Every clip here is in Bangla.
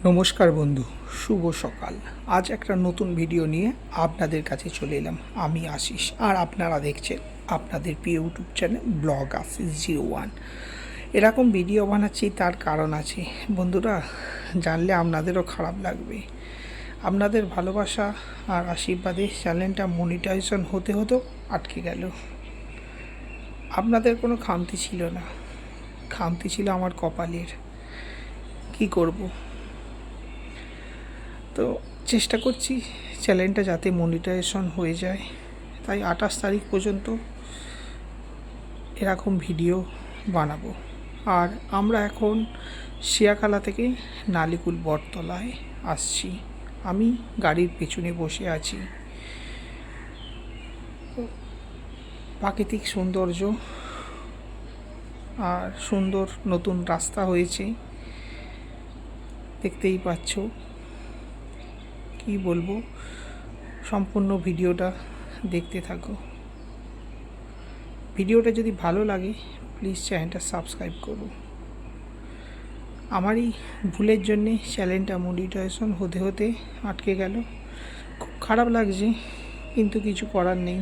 নমস্কার বন্ধু, শুভ সকাল। আজ একটা নতুন ভিডিও নিয়ে আপনাদের কাছে চলে এলাম। আমি আশিস, আর আপনারা দেখছেন আপনাদের প্রিয় ইউটিউব চ্যানেল ব্লগ আশিস 01। এরকম ভিডিও বানাচ্ছি তার কারণ আছে বন্ধুরা, জানলে আপনাদেরও খারাপ লাগবে। আপনাদের ভালোবাসা আর আশীর্বাদে চ্যানেলটা মনিটাইজেশন হতে হতেও আটকে গেল। আপনাদের কোনো খামতি ছিল না, খামতি ছিল আমার কপালের। কি করব, তো চেষ্টা করছি চ্যানেলটা যাতে মনিটাইজেশন হয়ে যায়। তাই 28 তারিখ পর্যন্ত এরকম ভিডিও বানাবো। আর আমরা এখন শিয়াখালা থেকে নালিকুল বটতলায় আসছি। আমি গাড়ির পেছনে বসে আছি। প্রাকৃতিক সৌন্দর্য আর সুন্দর নতুন রাস্তা হয়েছে, দেখতেই পাচ্ছ। কি বলবো, সম্পূর্ণ ভিডিওটা দেখতে থাকো। ভিডিওটা যদি ভালো লাগে প্লিজ চ্যানেলটা সাবস্ক্রাইব করো। আমার এই ভুলের জন্যে চ্যানেলটা মনিটাইজেশন হতে হতে আটকে গেল। খুব খারাপ লাগছে, কিন্তু কিছু করার নেই,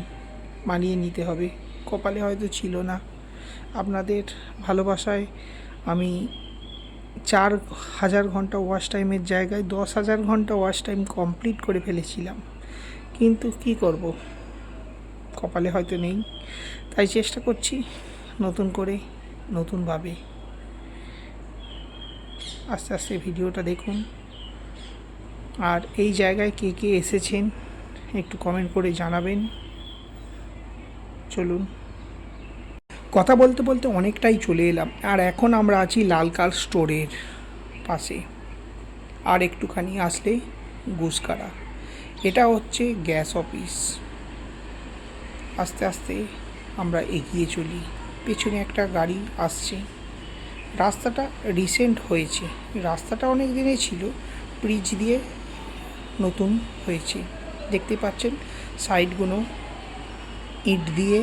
মানিয়ে নিতে হবে। কপালে হয়তো ছিল না। আপনাদের ভালোবাসায় আমি 4000 ঘন্টা ওয়াচ টাইমের জায়গায় 10,000 ঘন্টা ওয়াচ টাইম কমপ্লিট করে ফেলেছিলাম, কিন্তু কি করব, কপালে হয়তো নেই। তাই চেষ্টা করছি নতুন করে, নতুনভাবে। আস্তে আস্তে ভিডিওটা দেখুন। আর এই জায়গায় কে কে এসেছেন একটু কমেন্ট করে জানাবেন। চলুন, কথা বলতে বলতে অনেকটাই চলে এলাম। আর এখন আমরা আছি লালকাল স্টোরের পাশে। আর একটুখানি আসলে গুসকারা, এটা হচ্ছে গ্যাস অফিস। আস্তে আস্তে আমরা এগিয়ে চলি। পেছনে একটা গাড়ি আসছে। রাস্তাটা রিসেন্ট হয়েছে, রাস্তাটা অনেক দিনে ছিল, ব্রিজ দিয়ে নতুন হয়েছে। দেখতে পাচ্ছেন সাইডগুলো ইট দিয়ে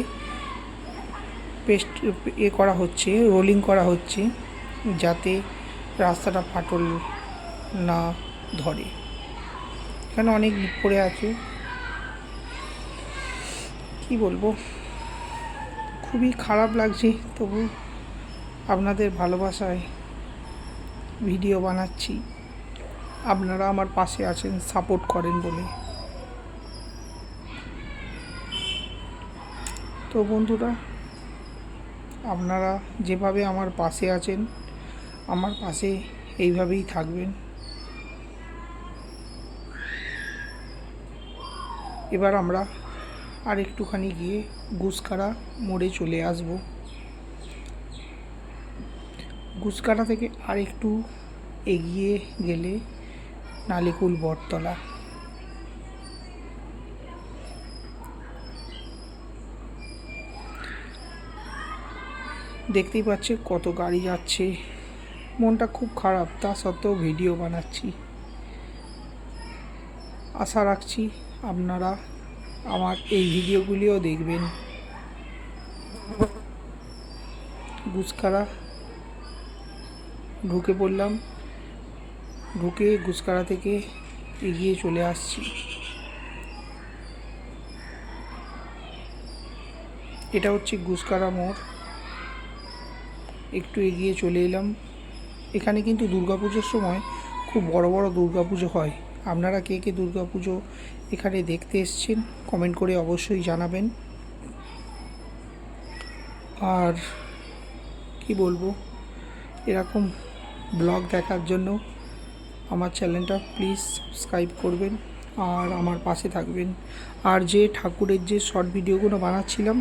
পেস্ট করা হচ্ছে, রোলিং করা হচ্ছে, যাতে রাস্তাটা ফাটল না ধরে। এখানে অনেক ইট পড়ে আছে। কি বলবো, খুবই খারাপ লাগছে, তবু আপনাদের ভালোবাসায় ভিডিও বানাচ্ছি। আপনারা আমার পাশে আছেন, সাপোর্ট করেন বলে। তো বন্ধুরা, আপনারা যেভাবে আমার পাশে আছেন, আমার পাশে এইভাবেই থাকবেন। এবার আমরা আর একটুখানি গিয়ে গুসকারা মোড়ে চলে আসব। গুসকারা থেকে আর একটু এগিয়ে গেলে নালিকুল বটতলা। দেখতেই পাচ্ছে কত গাড়ি যাচ্ছে। মনটা খুব খারাপ, তা সত্ত্বেও ভিডিও বানাচ্ছি। আশা রাখছি আপনারা আমার এই ভিডিওগুলিও দেখবেন। গুসকারা ঢুকে পড়লাম, ঢুকে গুসকারা থেকে এগিয়ে চলে আসছি। এটা হচ্ছে গুসকারা মোড়। একটু এগিয়ে চলে এলাম। এখানে কিন্তু দুর্গাপুজোর সময় খুব বড় বড় দুর্গাপুজো হয়। আপনারা কে কে দুর্গাপুজো এখানে দেখতে এসেছেন কমেন্ট করে অবশ্যই জানাবেন। আর কি বলবো, এরকম ব্লগ দেখার জন্য আমার চ্যানেলটা প্লিজ সাবস্ক্রাইব করবেন আর আমার পাশে থাকবেন। আর যে ঠাকুরের যে শর্ট ভিডিওগুলো বানাচ্ছিলাম,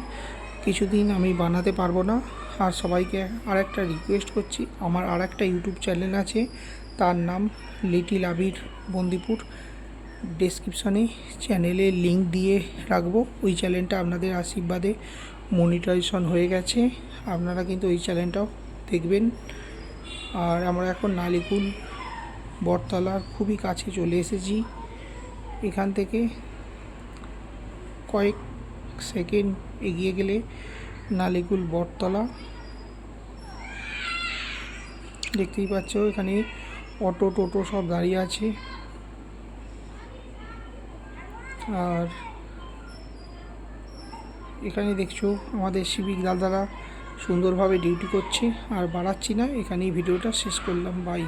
কিছুদিন আমি বানাতে পারবো না। আর সবাইকে আর একটা রিকোয়েস্ট করছি, আমার আর একটা ইউটিউব চ্যানেল আছে, তার নাম লিটিল আবির বন্দিপুর। ডেসক্রিপশনে চ্যানেলের লিঙ্ক দিয়ে রাখবো। ওই চ্যানেলটা আপনাদের আশীর্বাদে মনিটাইজেশন হয়ে গেছে। আপনারা কিন্তু ওই চ্যানেলটাও দেখবেন। আর আমরা এখন নালিকুল বটতলার খুবই কাছে চলে এসেছি। এখান থেকে কয়েক সেকেন্ড এগিয়ে গেলে নালিকুল বটতলা। দেখতেই পাচ্ছ এখানে অটো টোটো সব দাঁড়িয়ে আছে। আর এখানে দেখছো আমাদের সিভিক দাদারা সুন্দরভাবে ডিউটি করছে। আর বাড়াচ্ছি না, এখানেই ভিডিওটা শেষ করলাম। বাই।